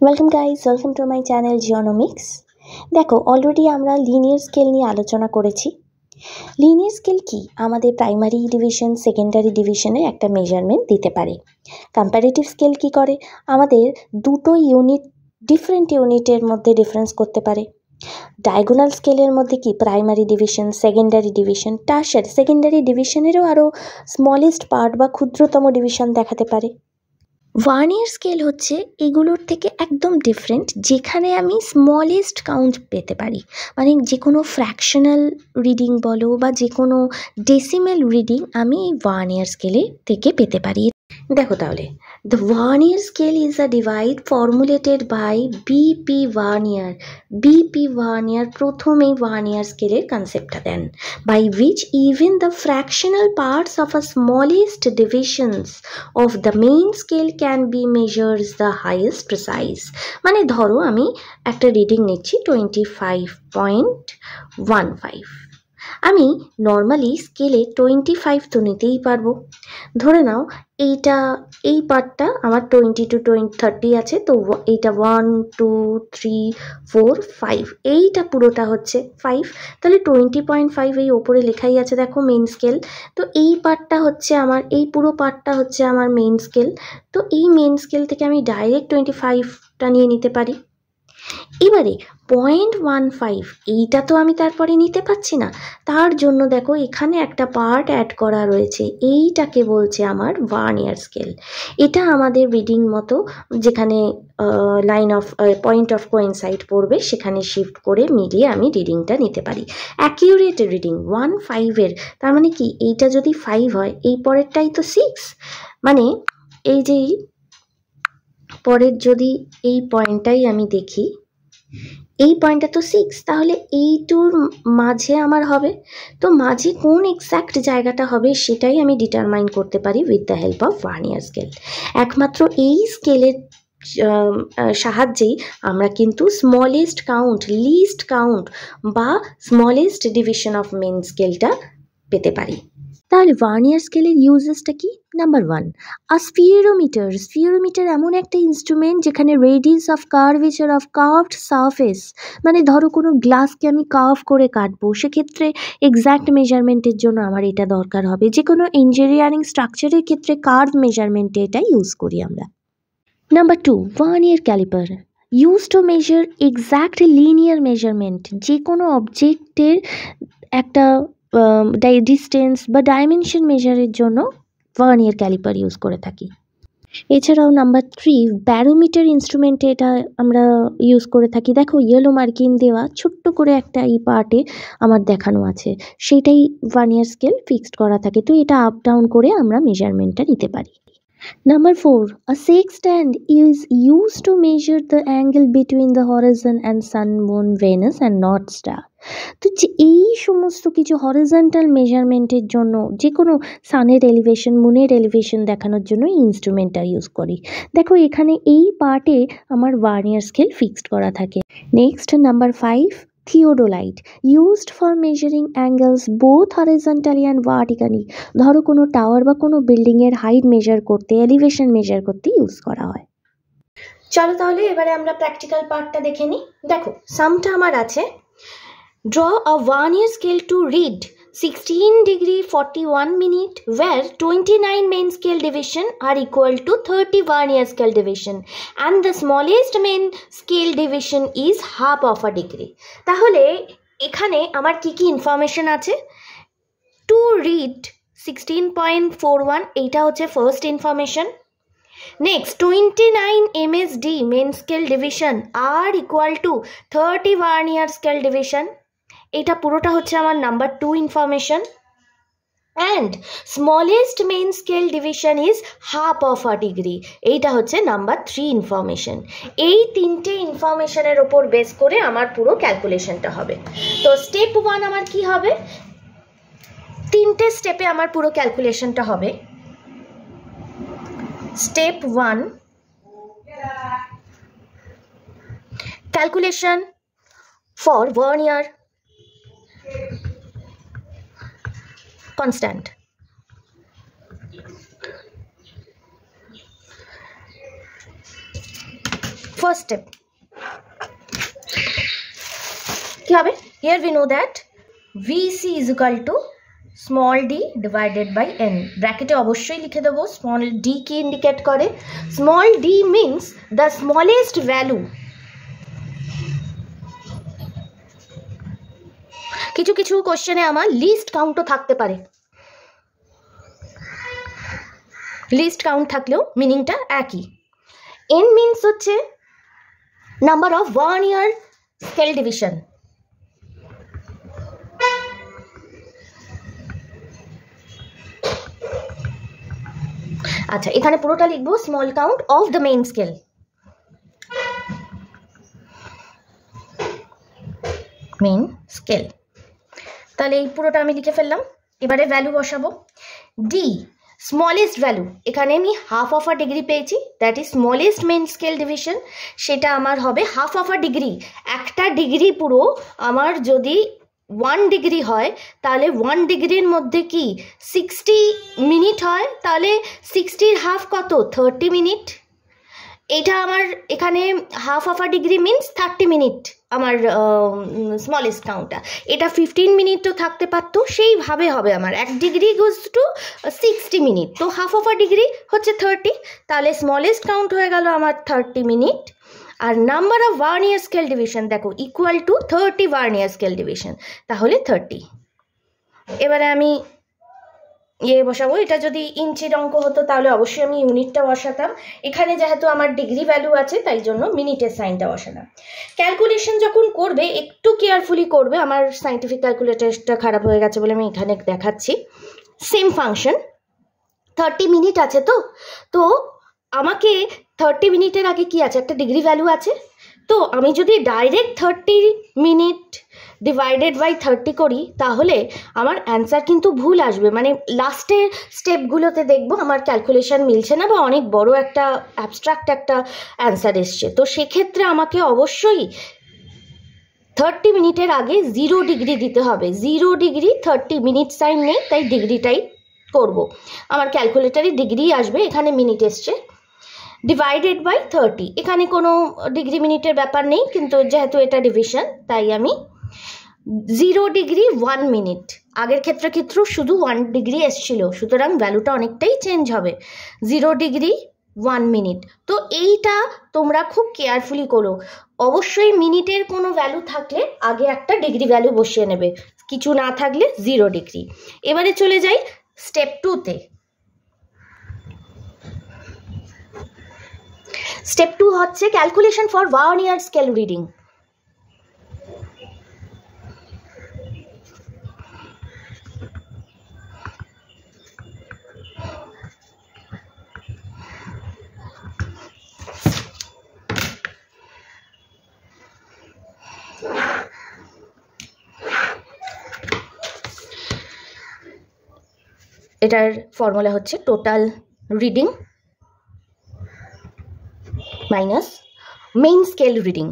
Welcome guys, welcome to my channel Geonomics. দেখো, already আমরা linear scale নিয়ে আলোচনা করেছি। লিনিয়ার স্কেল কি? আমাদের প্রাইমারি ডিভিশন, সেকেন্ডারি ডিভিশনের একটা মেজারমেন্ট দিতে পারে। কম্প্যারেটিভ স্কেল কি করে? আমাদের দুটো ইউনিট, ডিফারেন্ট ইউনিটের মধ্যে ডিফারেন্স করতে পারে। ডায়াগোনাল স্কেলের মধ্যে কি primary division, secondary division, tertiary, secondary ডিভিশনেরও আরও স্মলেস্ট পার্ট বা ক্ষুদ্রতম ডিভিশন দেখাতে পারে। ভার্নিয়ার স্কেল হচ্ছে এগুলোর থেকে একদম ডিফারেন্ট, যেখানে আমি স্মলেস্ট কাউন্ট পেতে পারি, মানে যে কোনো ফ্র্যাকশনাল রিডিং বলো বা যে কোনো ডেসিমেল রিডিং আমি এই ভার্নিয়ার স্কেলে থেকে পেতে পারি। দেখো তাহলে, the Vernier scale is a divide formulated by B.P. Vernier. B.P. Vernier প্রথম এই ভার্নিয়ার স্কেলের কনসেপ্টটা দেন, by which even the fractional parts of a smallest divisions of the main scale can be measured the highest precise. মানে ধরো আমি একটা reading নিচ্ছি 25.15, আমি নর্মালি স্কেলে 25 তো নিতেই পারবো। ধরে নাও এই পার্টটা আমার 20 to 30 আছে, তো এইটা 1 2 3 4 5, এইটা পুরোটা হচ্ছে 5, তাহলে 20.5 এই ওপরে লেখাই আছে, দেখো মেইন স্কেল। তো এই পার্টটা হচ্ছে আমার, এই পুরো পার্টটা হচ্ছে আমার মেইন স্কেল। তো এই মেইন স্কেল থেকে আমি ডাইরেক্ট 25টা নিয়ে নিতে পারি। এবারে 0.15 এইটা তো আমি তারপরে নিতে পারছি না, তার জন্য দেখো এখানে একটা পার্ট অ্যাড করা রয়েছে, এইটাকে বলছে আমার ভার্নিয়ার স্কেল। এটা আমাদের রিডিং মতো, যেখানে line of point of coincide পড়বে সেখানে শিফট করে মিলিয়ে আমি রিডিংটা নিতে পারি। অ্যাকিউরেট রিডিং 1.5-এর, তার মানে কি এইটা যদি 5 হয় এই পরেরটাই তো 6, মানে এই যে পরের যদি এই পয়েন্টটাই আমি দেখি, এই পয়েন্টটা তো 6, তাহলে এইটুর মাঝে আমার হবে। তো মাঝে কোন এক্স্যাক্ট জায়গাটা হবে সেটাই আমি ডিটারমাইন করতে পারি with the help of vernier scale. একমাত্র এই স্কেলের সাহায্যেই আমরা কিন্তু স্মলেস্ট কাউন্ট, লিস্ট কাউন্ট বা স্মলেস্ট ডিভিশন অফ মেন স্কেলটা পেতে পারি। তাহলে ভার্নিয়ার স্কেলের ইউজেসটা কি? নাম্বার 1, স্ফিরোমিটার। স্ফিরোমিটার এমন একটা ইনস্ট্রুমেন্ট যেখানে radius of curvature of curved surface, মানে ধরো কোনো গ্লাসকে আমি কার্ভ করে কাটবো, সেক্ষেত্রে এক্স্যাক্ট মেজারমেন্টের জন্য আমার এটা দরকার হবে। যে কোনো ইঞ্জিনিয়ারিং স্ট্রাকচারের ক্ষেত্রে কার্ভ মেজারমেন্টে এটা ইউজ করি আমরা। Number 2, vernier caliper, use to measure exact linear measurement. যে কোনো অবজেক্টের একটা ডিস্টেন্স বা ডাইমেনশন মেজারের জন্য ভার্নিয়ার ক্যালিপার ইউজ করে থাকি। এছাড়াও নাম্বার 3, ব্যারোমিটার ইনস্ট্রুমেন্টে এটা আমরা ইউজ করে থাকি। দেখো ইয়েলো মার্কিং দেওয়া ছোট্ট করে একটা এই পার্টে আমার দেখানো আছে, সেটাই ভার্নিয়ার স্কেল ফিক্সড করা থাকে। তো এটা আপ ডাউন করে আমরা মেজারমেন্টটা নিতে পারি। Number 4, a sextant is used to measure the angle between the horizon and sun, moon, Venus and North Star. তো যে এই সমস্ত কিছু হরিজন্টাল মেজারমেন্টের জন্য, যে কোনো সানের এলিভেশন, মুনের এলিভেশন দেখানোর জন্য এই ইনস্ট্রুমেন্টটা ইউজ করি। দেখো এখানে এই পার্টে আমার ভার্নিয়ার স্কেল ফিক্সড করা থাকে। Next number 5, theodolite, used for measuring angles both horizontally and vertically. ধরো কোনো টাওয়ার বা কোনো বিল্ডিংয়ের হাইট মেজার করতে, এলিভেশন মেজার করতে ইউজ করা হয়। চলো তাহলে এবারে আমরা প্র্যাকটিক্যাল পার্টটা দেখে নিই। দেখো সামটা আমার আছে, draw a Vernier scale to read 16 degree 41 minute where 29 main scale division are equal to 30 Vernier scale division and the smallest main scale division is half of a degree. তাহলে এখানে আমার কি কি ইনফরমেশন আছে? to read 16.41, এইটা হচ্ছে first information. Next 29 MSD main scale division are equal to 30 Vernier scale division, এটা পুরোটা হচ্ছে আমার number 2 information. And smallest main scale division is half of a degree, এইটা হচ্ছে নাম্বার 3 ইনফরমেশন। এই তিনটে ইনফরমেশনের ওপর বেস করে আমার পুরো ক্যালকুলেশনটা হবে। তো স্টেপ 1 আমার কি হবে? তিনটে স্টেপে আমার পুরো ক্যালকুলেশনটা হবে। Step 1, calculation for vernier constant. First step কি হবে? Here we know that VC is equal to small d divided by n। ব্র্যাকেটে অবশ্যই লিখে দেবো স্মল d কি ইন্ডিকেট করে। Small d means the smallest value. কিছু কিছু কোশ্চেনে আমার লিস্ট কাউন্টও থাকতে পারে, লিস্ট কাউন্ট থাকলেও মিনিংটা একই। n মিনস হচ্ছে number of vernier scale division. আচ্ছা, এখানে পুরোটা লিখবো small count of the main scale. Main scale, তাহলে এই পুরোটা আমি লিখে ফেললাম। এবারে ভ্যালু বসাবো। ডি স্মলেস্ট ভ্যালু, এখানে আমি হাফ অফ আ ডিগ্রি পেয়েছি, that is smallest main scale division, সেটা আমার হবে হাফ অফ আ ডিগ্রি। একটা ডিগ্রি পুরো আমার যদি 1 ডিগ্রি হয় তাহলে 1 ডিগ্রির মধ্যে কি 60 মিনিট হয়, তাহলে 60-র হাফ কত? 30 মিনিট। এটা আমার এখানে half of a degree means 30 minute আমার স্মলেস্ট কাউন্টটা। এটা 15 মিনিটও থাকতে পারতো, সেইভাবে হবে আমার 1 ডিগ্রি গোজ টু 60 মিনিট, তো হাফ অফ আ ডিগ্রি হচ্ছে 30, তাহলে স্মলেস্ট কাউন্ট হয়ে গেল আমার 30 মিনিট। আর number of vernier scale division দেখো equal to 30 vernier scale division, তাহলে 30। এবারে আমি বসাবো। এটা যদি ইঞ্চির অঙ্ক হতো তাহলে অবশ্যই আমি ইউনিটটা বসাতাম, এখানে যেহেতু আমার ডিগ্রি ভ্যালু আছে তাই জন্য মিনিটের সাইনটা বসালাম। ক্যালকুলেশন যখন করবে একটু কেয়ারফুলি করবে। আমার সাইন্টিফিক ক্যালকুলেটরটা খারাপ হয়ে গেছে বলে আমি এখানে দেখাচ্ছি। সেম ফাংশন 30 মিনিট আছে, তো আমাকে 30 মিনিটের আগে কি আছে? একটা ডিগ্রি ভ্যালু আছে। তো আমি যদি ডাইরেক্ট 30 মিনিট ডিভাইডেড বাই 30 করি তাহলে আমার অ্যান্সার কিন্তু ভুল আসবে, মানে লাস্টের স্টেপগুলোতে দেখবো আমার ক্যালকুলেশন মিলছে না বা অনেক বড় একটা অ্যাবস্ট্রাক্ট একটা অ্যান্সার এসছে। তো সেক্ষেত্রে আমাকে অবশ্যই 30 মিনিটের আগে 0 ডিগ্রি দিতে হবে। 0 ডিগ্রি 30 মিনিট সাইন নেই, তাই ডিগ্রিটাই করব। আমার ক্যালকুলেটারে ডিগ্রি আসবে, এখানে মিনিট এসছে। ডিভাইডেড বাই 30, এখানে কোনো ডিগ্রি মিনিটের ব্যাপার নেই, কিন্তু যেহেতু এটা ডিভিশন তাই আমি 0 ডিগ্রি 1 মিনিট। আগের ক্ষেত্রে শুধু 1 ডিগ্রি এসছিল, সুতরাং ভ্যালুটা অনেকটাই চেঞ্জ হবে। 0 ডিগ্রি 1 মিনিট। তো এইটা তোমরা খুব কেয়ারফুলি করো, অবশ্যই মিনিটের কোনো ভ্যালু থাকলে আগে একটা ডিগ্রি ভ্যালু বসিয়ে নেবে, কিছু না থাকলে 0 ডিগ্রি। এবারে চলে যাই স্টেপ 2তে। স্টেপ 2 হচ্ছে calculation for vernier scale reading. এটার ফর্মুলা হচ্ছে total reading minus main scale reading.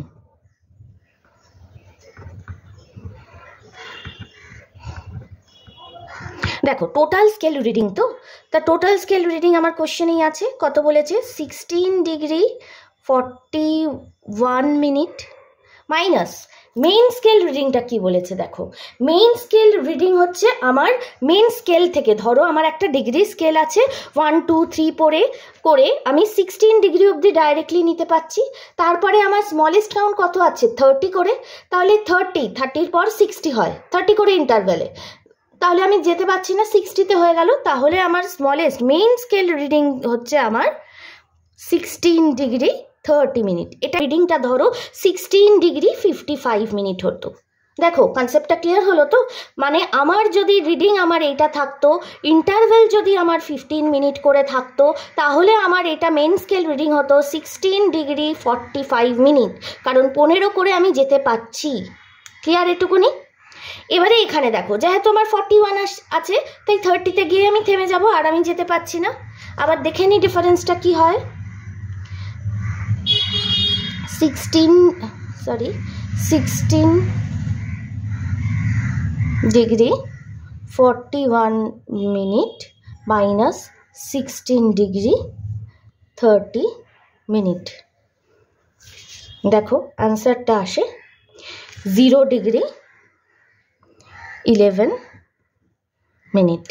দেখো টোটাল স্কেল রিডিং, তো তা টোটাল স্কেল রিডিং আমার কোশ্চেনেই আছে। কত বলেছে? 16 degree 41 minute minus main scale রিডিংটা কি বলেছে দেখো। মেইন স্কেল রিডিং হচ্ছে আমার মেইন স্কেল থেকে, ধরো আমার একটা ডিগ্রি স্কেল আছে 1 2 3 করে আমি 16 ডিগ্রি অবধি ডাইরেক্টলি নিতে পারছি। তারপরে আমার স্মলেস্ট কাউন্ট কত আছে? 30 করে, তাহলে 30-র পর 60 হয়, 30 করে ইন্টারভ্যালে, তাহলে আমি যেতে পারছি না, 60তে হয়ে গেল। তাহলে আমার স্মলেস্ট মেইন স্কেল রিডিং হচ্ছে আমার 16 ডিগ্রি 30 মিনিট। এটা রিডিংটা ধরো 16 ডিগ্রি 55 মিনিট হতো। দেখো কনসেপ্টটা ক্লিয়ার হলো তো? মানে আমার যদি রিডিং আমার এইটা থাকতো, ইন্টারভেল যদি আমার 15 মিনিট করে থাকতো, তাহলে আমার এটা মেইন স্কেল রিডিং হতো 16 ডিগ্রি 45 মিনিট, কারণ 15 করে আমি যেতে পারছি। ক্লিয়ার এটুকুনি? এবারে এখানে দেখো যেহেতু আমার 41 আছে, তাই 30তে গিয়ে আমি থেমে যাব, আর আমি যেতে পারছি না। আবার দেখে নিই ডিফারেন্সটা কি হয়। 16 degree 41 minute minus 16 degree 30 minute. দেখো অ্যান্সারটা আসে 0 degree 11 minute.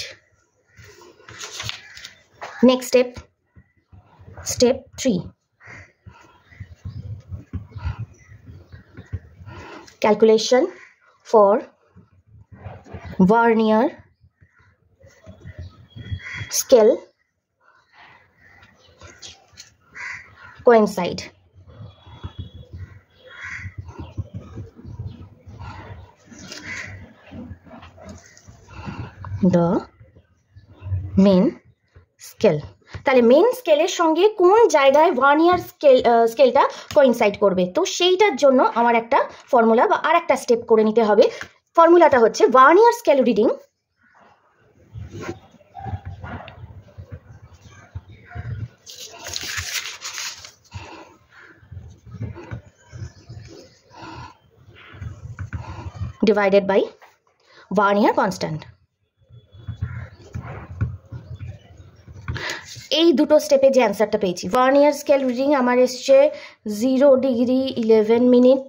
Next step 3, calculation for Vernier scale coincide. The main scale, তাহলে মেন স্কেলের সঙ্গে কোন জায়গায় ভার্নিয়ার স্কেলটা কোইনসাইড করবে, তো সেইটার জন্য আমার একটা ফর্মুলা বা আর একটা স্টেপ করে নিতে হবে। ফর্মুলাটা হচ্ছে vernier scale reading divided by Vernier constant। এই দুটো স্টেপে যে অ্যান্সারটা পেয়েছি, ভার্নিয়ার স্কেল রিডিং আমার এসছে 0 ডিগ্রি 11 মিনিট,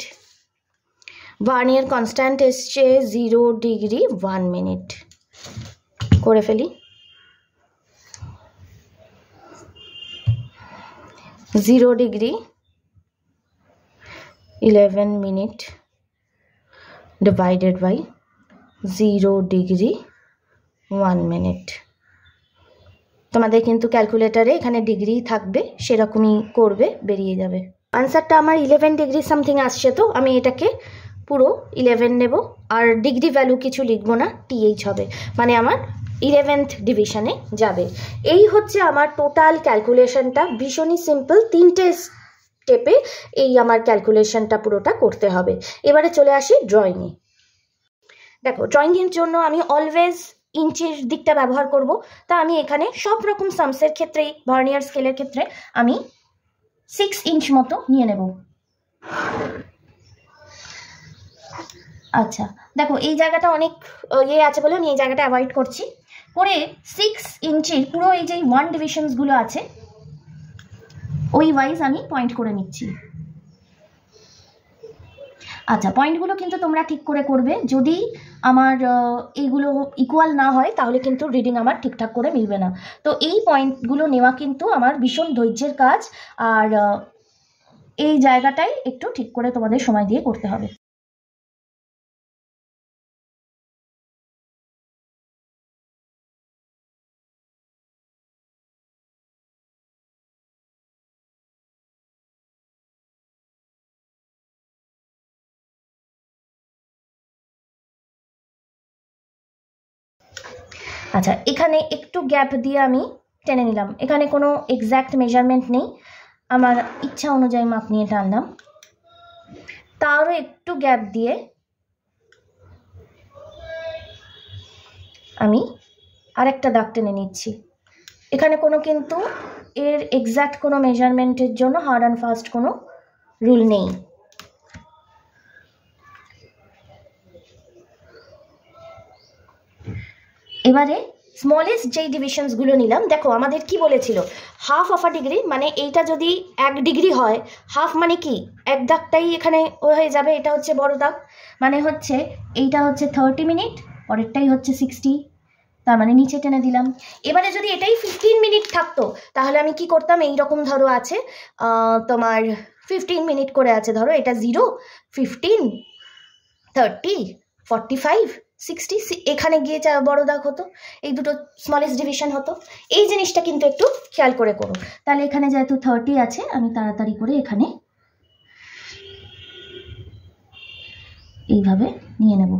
ভার্নিয়ার কনস্ট্যান্ট এসছে 0 ডিগ্রি 1 মিনিট। করে ফেলি, 0 degree 11 minute divided by 0 degree 1 minute. তোমাদের কিন্তু ক্যালকুলেটারে এখানে ডিগ্রি থাকবে, সেরকমই করবে, বেরিয়ে যাবে। আনসারটা আমার 11 ডিগ্রি সামথিং আসছে, তো আমি এটাকে পুরো 11 নেব, আর ডিগ্রি ভ্যালু কিছু লিখবো না, টিএইচ হবে, মানে আমার 11th ডিভিশনে যাবে। এই হচ্ছে আমার টোটাল ক্যালকুলেশনটা, ভীষণই সিম্পল, 3টে স্টেপে এই আমার ক্যালকুলেশনটা পুরোটা করতে হবে। এবারে চলে আসি ড্রয়িংয়ে। দেখো ড্রয়িংয়ের জন্য আমি অলওয়েজ ইঞ্চের দিকটা ব্যবহার করব, তা আমি এখানে সব রকম সামসের ক্ষেত্রেই ভার্নিয়ার স্কেলের ক্ষেত্রে আমি 6 ইঞ্চ মতো নিয়ে নেব। আচ্ছা দেখো এই জায়গাটা অনেক আছে বলে আমি এই জায়গাটা অ্যাভয়েড করছি, করে 6 ইঞ্চির পুরো এই যে 1 ডিভিশনসগুলো আছে ওই ওয়াইজ আমি পয়েন্ট করে নিচ্ছি। আচ্ছা পয়েন্টগুলো কিন্তু তোমরা ঠিক করে করবে, যদি আমার এইগুলো ইকুয়াল না হয় তাহলে কিন্তু রিডিং আমার ঠিকঠাক করে মিলবে না। তো এই পয়েন্টগুলো নেওয়া কিন্তু আমার ভীষণ ধৈর্যের কাজ, আর এই জায়গাটাই একটু ঠিক করে তোমাদের সময় দিয়ে করতে হবে। আচ্ছা এখানে একটু গ্যাপ দিয়ে আমি টেনে নিলাম, এখানে কোনো এক্স্যাক্ট মেজারমেন্ট নেই, আমার ইচ্ছা অনুযায়ী মাপ নিয়ে টানলাম, তারও একটু গ্যাপ দিয়ে আমি আরেকটা দাগ টেনে নিচ্ছি। এখানে কোনো কিন্তু এর এক্স্যাক্ট কোনো মেজারমেন্টের জন্য হার্ড অ্যান্ড ফাস্ট কোনো রুল নেই। এবারে স্মলেস্ট যেই ডিভিশনসগুলো নিলাম, দেখো আমাদের কি বলেছিল, হাফ অফ আ ডিগ্রি, মানে এইটা যদি 1 ডিগ্রি হয়, হাফ মানে কি এক দাগটাই এখানে হয়ে যাবে, এটা হচ্ছে বড় দাগ, মানে হচ্ছে এইটা হচ্ছে 30 মিনিট, পরেরটাই হচ্ছে 60, তার মানে নিচে টেনে দিলাম। এবারে যদি এটাই 15 মিনিট থাকতো তাহলে আমি কি করতাম, এইরকম ধরো আছে তোমার 15 মিনিট করে আছে, ধরো এটা 0, 15, 30, 45, 60, এখানে গিয়ে বড় দাগ হতো, এই দুটো স্মলেস্ট ডিভিশন হতো। এই জিনিসটা কিন্তু একটু খেয়াল করে করো। তাহলে এখানে যেহেতু 30 আছে আমি তাড়াতাড়ি করে এখানে এইভাবে নিয়ে নেব।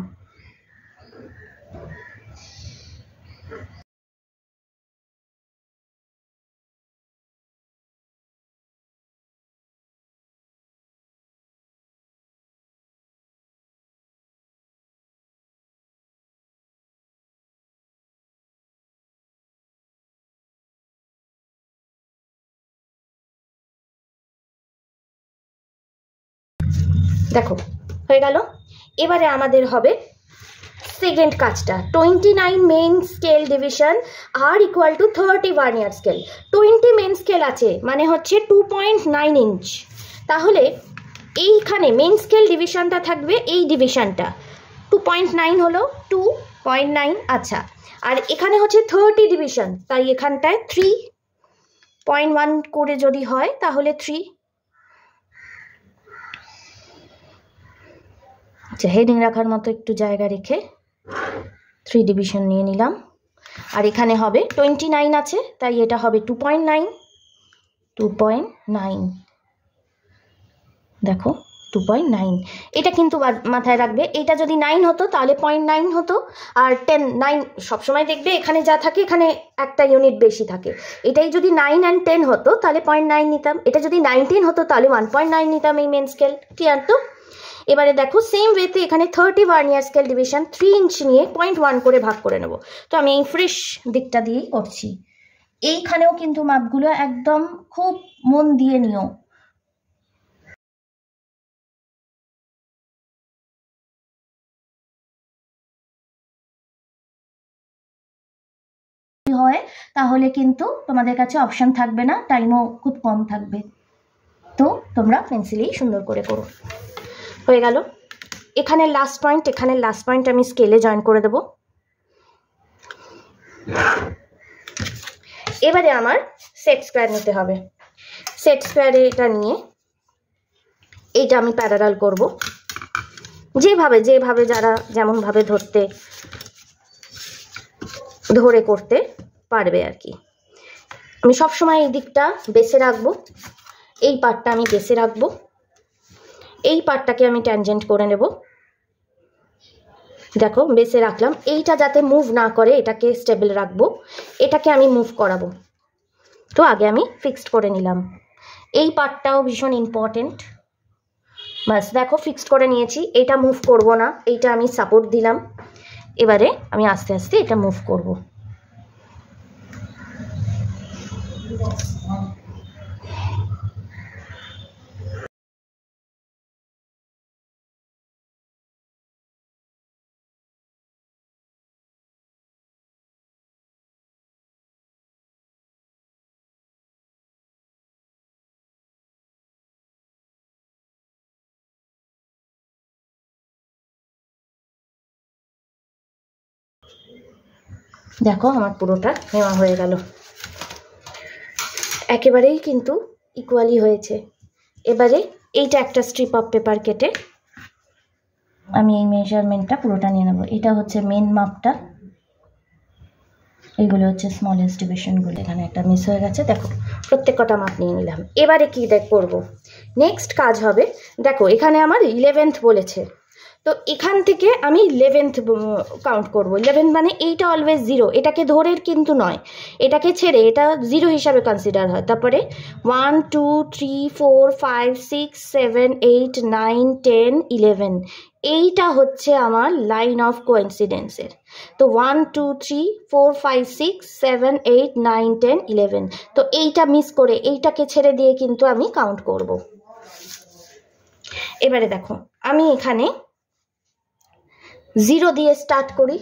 দেখো হয়ে গেল। এবারে আমাদের হবে সেকেন্ড কাজটা, 29 মেন স্কেল ডিভিশন আর equal to 30 vernier scale. 20 main scale আছে মানে হচ্ছে 2.9 ইঞ্চ, তাহলে এইখানে মেন স্কেল ডিভিশনটা থাকবে, এই ডিভিশনটা 2.9 হলো 2.9। আচ্ছা, আর এখানে হচ্ছে 30 ডিভিশন, তাই এখানটায় 3.1 করে যদি হয় তাহলে 3। আচ্ছা, হেডিং রাখার মতো একটু জায়গা রেখে 3 ডিভিশন নিয়ে নিলাম। আর এখানে হবে 29 আছে, তাই এটা হবে 2.9। 2.9 দেখো 2.9, এটা কিন্তু মাথায় রাখবে। এটা যদি 9 হতো তাহলে 0.9 হতো, আর 10 9 সবসময় দেখবে এখানে যা থাকে এখানে একটা ইউনিট বেশি থাকে। এটাই যদি 9 and 10 হতো তাহলে 0.9 নিতাম, এটা যদি 19 হতো তাহলে 1.9 নিতাম এই মেন স্কেল। ক্লিয়ার তো? এবারে দেখো সেম ওয়েতে এখানে 30 ভার্নিয়ার স্কেল ডিভিশন 3 ইঞ্চ নিয়ে 0.1 করে ভাগ করে নেব। তো আমি এই ফ্রেশ দিকটা দিয়েই করছি। এইখানেও কিন্তু মাপগুলো একদম খুব মন দিয়ে নিও। হয় তাহলে কিন্তু তোমাদের কাছে অপশন থাকবে না, টাইমও খুব কম থাকবে। তো তোমরা পেন্সিলেই সুন্দর করে করো। হয়ে গেল। এখানে লাস্ট পয়েন্ট, এখানে লাস্ট পয়েন্ট আমি স্কেলে জয়েন করে দেব। এবারে আমার সেট স্কোয়ার নিতে হবে। সেট স্কোয়ারে এটা নিয়ে এইটা আমি প্যারালাল করব, যেভাবে যেভাবে যারা যেমনভাবে ধরে করতে পারবে আর কি। আমি সবসময় এই দিকটা বেসে রাখবো, এই পার্টটা আমি বেসে রাখবো, এই পার্টটাকে আমি ট্যানজেন্ট করে নেব। দেখো বেসে রাখলাম, এইটা যাতে মুভ না করে এটাকে স্টেবল রাখবো, এটাকে আমি মুভ করাবো। তো আগে আমি ফিক্সড করে নিলাম, এই পার্টটাও ভীষণ ইম্পর্টেন্ট। বাস দেখো ফিক্সড করে নিয়েছি, এটা মুভ করব না, এইটা আমি সাপোর্ট দিলাম। এবারে আমি আস্তে আস্তে এটা মুভ করব। দেখো আমার পুরোটা নেওয়া হয়ে গেল, একেবারেই কিন্তু ইকুয়ালি হয়েছে। এবারে এইটা একটা স্ট্রিপ অফ পেপার কেটে আমি এই মেজারমেন্টটা পুরোটা নিয়ে নেব। এটা হচ্ছে মেন মাপটা, এইগুলো হচ্ছে স্মলেস্ট ডিভিশনগুলো। এখানে একটা মিস হয়ে গেছে, দেখো প্রত্যেক কটা মাপ নিয়ে নিলাম। এবারে কি করবো, নেক্সট কাজ হবে, দেখো এখানে আমার 11th বলেছে, তো এখান থেকে আমি 11th কাউন্ট করব। 11 মানে এইটা অলওয়েজ 0, এটাকে ধরে কিন্তু নয়, এটাকে ছেড়ে এটা 0 হিসাবে কনসিডার হয়। তারপরে 1 2 3 4 5 6 7 8 9 10 11, এইটা হচ্ছে আমার লাইন অফ কোইন্সিডেন্সের। তো 1 2 3 4 5 6 7 8 9 10 11, তো এইটা মিস করে এইটাকে ছেড়ে দিয়ে কিন্তু আমি কাউন্ট করব। এবারে দেখো আমি এখানে 0 দিয়ে স্টার্ট করি।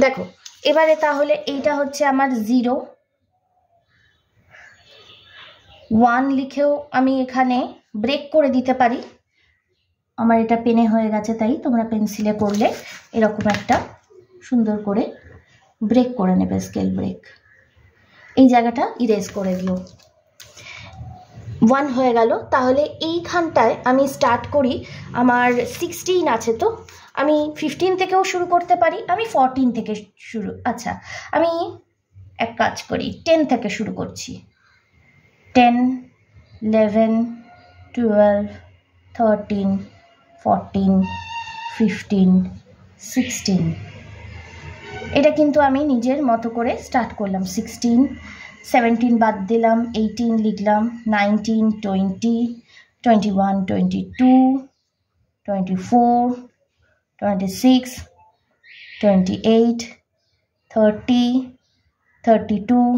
দেখো এবারে তাহলে এইটা হচ্ছে আমার 0, 1 লিখেও আমি এখানে ব্রেক করে দিতে পারি। আমার এটা পেনে হয়ে গেছে, তাই তোমরা পেন্সিলে করলে এরকম একটা সুন্দর করে ব্রেক করে নেবে, স্কেল ব্রেক। এই জায়গাটা ইরেজ করে দিও। 1 হয়ে গেল। তাহলে এইখানটায় আমি স্টার্ট করি, আমার 16 আছে, তো আমি 15 থেকেও শুরু করতে পারি, আমি 14 থেকে শুরু। আচ্ছা আমি এক কাজ করি, 10 থেকে শুরু করছি। 10 11 12 13 14 15 16, এটা কিন্তু আমি নিজের মতো করে স্টার্ট করলাম। 16 17 বাদ দিলাম, 18 লিখলাম, 19 20 21 22 24 26 28 30 32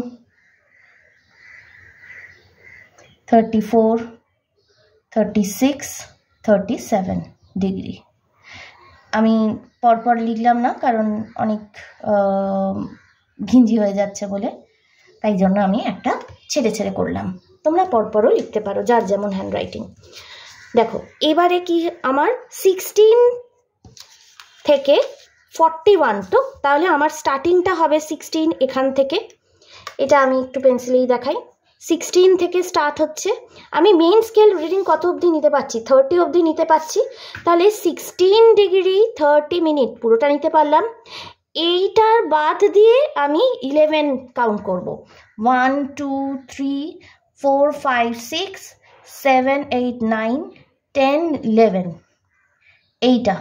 34 36 37 ডিগ্রি। আমি পরপর লিখলাম না, কারণ অনেক ঘিঞ্জি হয়ে যাচ্ছে বলে, তাই জন্য আমি একটা ছেড়ে ছেড়ে করলাম। তোমরা পরপরও লিখতে পারো, যার যেমন হ্যান্ডরাইটিং। দেখো এবারে কি আমার 16 থেকে 41, তো তাহলে আমার স্টার্টিংটা হবে 16 এখান থেকে। এটা আমি একটু পেন্সিলেই দেখাই। 16 থেকে স্টার্ট হচ্ছে। আমি মেইন স্কেল রিডিং কত অবধি নিতে পারছি? 30 অবধি নিতে পারছি। তাহলে 16 ডিগ্রি 30 মিনিট পুরোটা নিতে পারলাম। এইটার বাদ দিয়ে আমি 11 কাউন্ট করব। 1 2 3 4 5 6 7 8 9 10 11, এইটা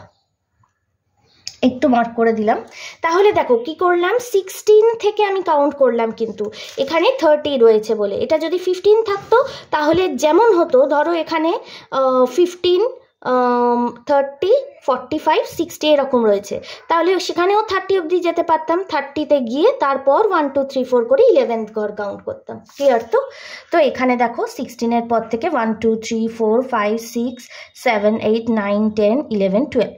একটু মার্ক করে দিলাম। তাহলে দেখো কি করলাম, 16 থেকে আমি কাউন্ট করলাম, কিন্তু এখানে 30 রয়েছে বলে। এটা যদি 15 থাকতো তাহলে যেমন হতো, ধরো এখানে 15 30 45 60 এরকম রয়েছে, তাহলে সেখানেও 30 অবধি যেতে পারতাম। 30তে গিয়ে তারপর 1 2 3 4 করে 11th ঘর কাউন্ট করতাম। ক্লিয়ার তো? তো এখানে দেখো 16-এর পর থেকে 1 2 3 4 5 6 7 8 9 10 11 12।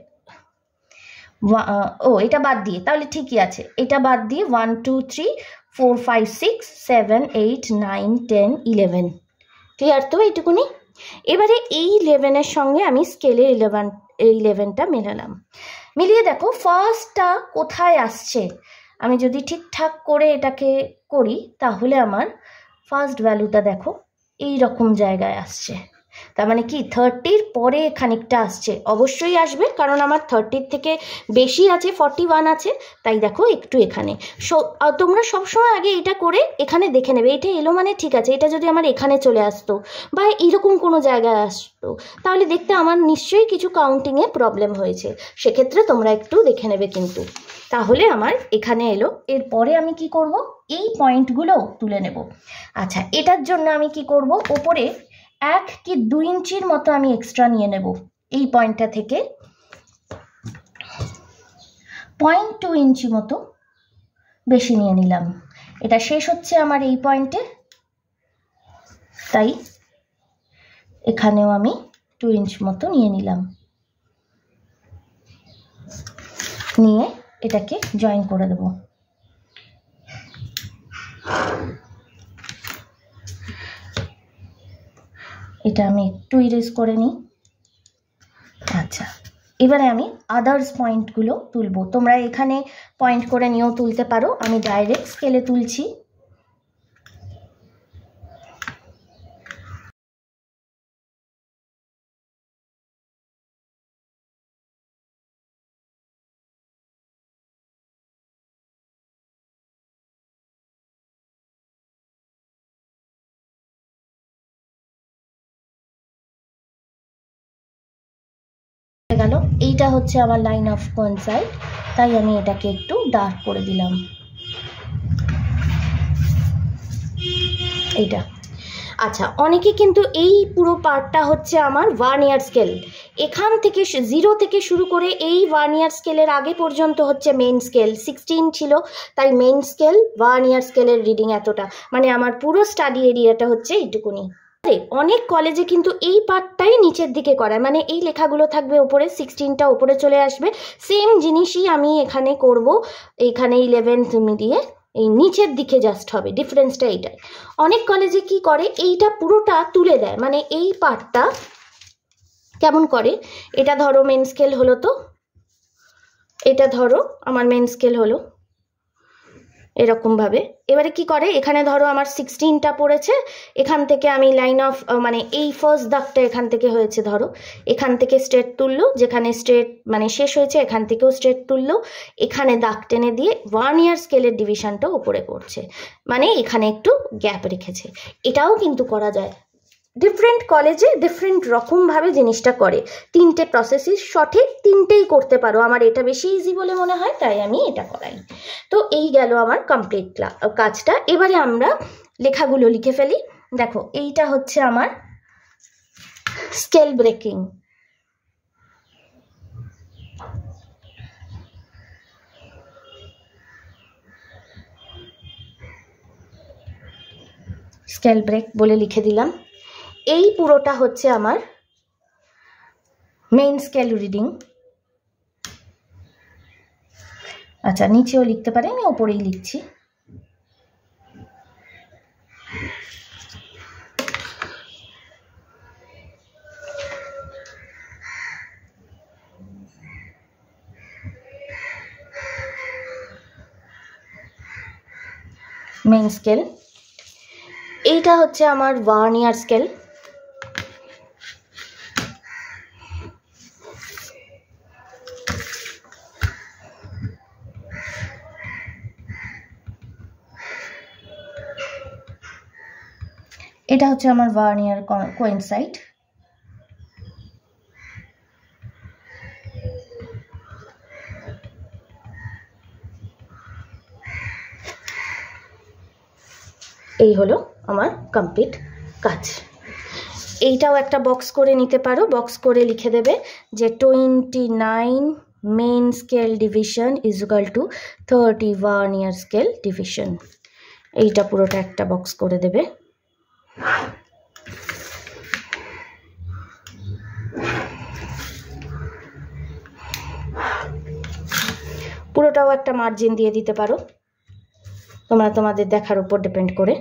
ও এটা বাদ দিয়ে, তাহলে ঠিকই আছে। এটা বাদ দিয়ে 1 2 3 4 5 6 7 8 9 10 11। ক্লিয়ার তো এইটুকুনি? এবারে এই 11-এর সঙ্গে আমি স্কেলের 11টা মেলালাম। মিলিয়ে দেখো ফার্স্টটা কোথায় আসছে। আমি যদি ঠিকঠাক করে এটাকে করি তাহলে আমার ফার্স্ট ভ্যালুটা দেখো এই রকম জায়গায় আসছে। তার মানে কি 30-র পরে খানিকটা আসছে, অবশ্যই আসবে, কারণ আমার 30-র থেকে বেশি আছে, 41 আছে, তাই দেখো একটু এখানে। তোমরা সবসময় আগে এটা করে এখানে দেখে নেবে, এটা এলো মানে ঠিক আছে। এটা যদি আমার এখানে চলে আসতো বা এরকম কোনো জায়গায় আসতো তাহলে দেখতে আমার নিশ্চয়ই কিছু কাউন্টিংয়ে প্রবলেম হয়েছে, সেক্ষেত্রে তোমরা একটু দেখে নেবে কিন্তু। তাহলে আমার এখানে এলো, এরপরে আমি কি করব, এই পয়েন্টগুলো তুলে নেব। আচ্ছা, এটার জন্য আমি কি করব, ওপরে 1 কি 2 ইঞ্চির মতো আমি এক্সট্রা নিয়ে নেব। এই পয়েন্টটা থেকে 0.2 ইঞ্চি মতো বেশি নিয়ে নিলাম। এটা শেষ হচ্ছে আমার এই পয়েন্টে, তাই এখানেও আমি 2 ইঞ্চ মতো নিয়ে নিলাম। নিয়ে এটাকে জয়েন করে দেব। এটা আমি একটু ইরেজ করে নিই। আচ্ছা, এবারে আমি আদার্স পয়েন্টগুলো তুলব। তোমরা এখানে পয়েন্ট করে নিয়েও তুলতে পারো, আমি ডাইরেক্ট স্কেলে তুলছি। গেল, এইটা হচ্ছে আমার লাইন অফ কোইনসাইড, তাই আমি এটাকে একটু ডার্ক করে দিলাম। এইটা আচ্ছা, অনেকে কিন্তু এই পুরো পার্টটা হচ্ছে আমার 1 ইয়ার স্কেল, এখান থেকে 0 থেকে শুরু করে এই 1 ইয়ার স্কেলের আগে পর্যন্ত হচ্ছে মেইন স্কেল। 16 ছিল, তাই মেইন স্কেল 1 ইয়ার স্কেলের রিডিং এতটা, মানে আমার পুরো স্টাডি এরিয়াটা হচ্ছে এইটুকুনি। অনেক কলেজে কিন্তু এই পার্টটাই নিচের দিকে করায়, মানে এই লেখাগুলো থাকবে ওপরে, 16টা ওপরে চলে আসবে। সেম জিনিসই আমি এখানে করব, এখানে 11th মিলিয়ে এই নিচের দিকে জাস্ট হবে, ডিফারেন্সটা এইটাই। অনেক কলেজে কি করে, এইটা পুরোটা তুলে দেয়, মানে এই পার্টটা কেমন করে, এটা ধরো মেন স্কেল হলো, তো এটা ধরো আমার মেন স্কেল হলো এরকমভাবে। এবারে কি করে, এখানে ধরো আমার 16টা পড়েছে, এখান থেকে আমি লাইন অফ, মানে এই ফার্স্ট দাগটা এখান থেকে হয়েছে, ধরো এখান থেকে স্ট্রেট তুললো, যেখানে স্ট্রেট মানে শেষ হয়েছে এখান থেকেও স্ট্রেট তুললো, এখানে দাগ টেনে দিয়ে 1 ইয়ার স্কেলের ডিভিশনটা উপরে করছে, মানে এখানে একটু গ্যাপ রেখেছে। এটাও কিন্তু করা যায়, ডিফারেন্ট কলেজে ডিফারেন্ট রকমভাবে জিনিসটা করে। 3টে প্রসেসই সঠিক, 3টেই করতে পারো, আমার এটা বেশি ইজি বলে মনে হয়, তাই আমি এটা করাই। তো এই গেল আমার কমপ্লিট কাজটা। এবারে আমরা লেখাগুলো লিখে ফেলি। দেখো এইটা হচ্ছে আমার স্কেল ব্রেকিং। স্কেল ব্রেক বলে লিখে দিলাম। এই পুরোটা হচ্ছে আমার মেইন স্কেল রিডিং। আচ্ছা, নিচেও লিখতে পারি, আমি ওপরেই লিখছি। Main scale. এইটা হচ্ছে আমার ভার্নিয়ার স্কেল। এটা হচ্ছে আমার ভার্নিয়ার কোয়েনসাইড। এই হলো আমার কমপ্লিট কাজ। এইটাও একটা বক্স করে নিতে পারো, বক্স করে লিখে দেবে যে 29 main scale division is equal to 30 vernier scale division. এইটা পুরোটা একটা বক্স করে দেবে। পুরোটাও একটা মার্জিন দিয়ে দিতে পারো, তোমরা তোমাদের দেখার উপর ডিপেন্ড করে।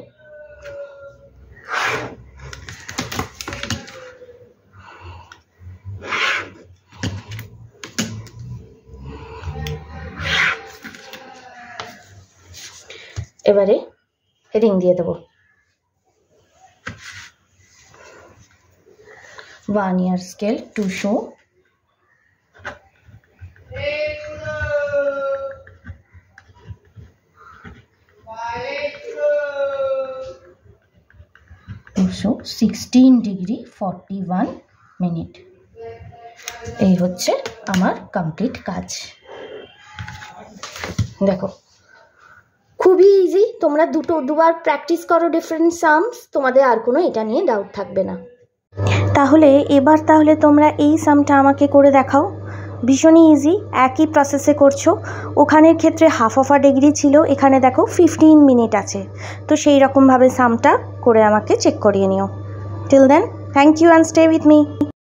এবারে হেডিং দিয়ে দেবো, vernier scale to show show 16 degree 41 minute. এই হচ্ছে আমার কমপ্লিট কাজ। দেখো খুবই ইজি, তোমরা দুবার প্র্যাকটিস করো ডিফারেন্ট সামস, তোমাদের আর কোনো এটা নিয়ে ডাউট থাকবে না। তাহলে তোমরা এই সামটা আমাকে করে দেখাও। ভীষণই ইজি, একই প্রসেসে করছো। ওখানের ক্ষেত্রে হাফ অফ আ ডিগ্রি ছিল, এখানে দেখো 15 মিনিট আছে। তো সেই রকমভাবে সামটা করে আমাকে চেক করিয়ে নিও। Till then, thank you and stay with me.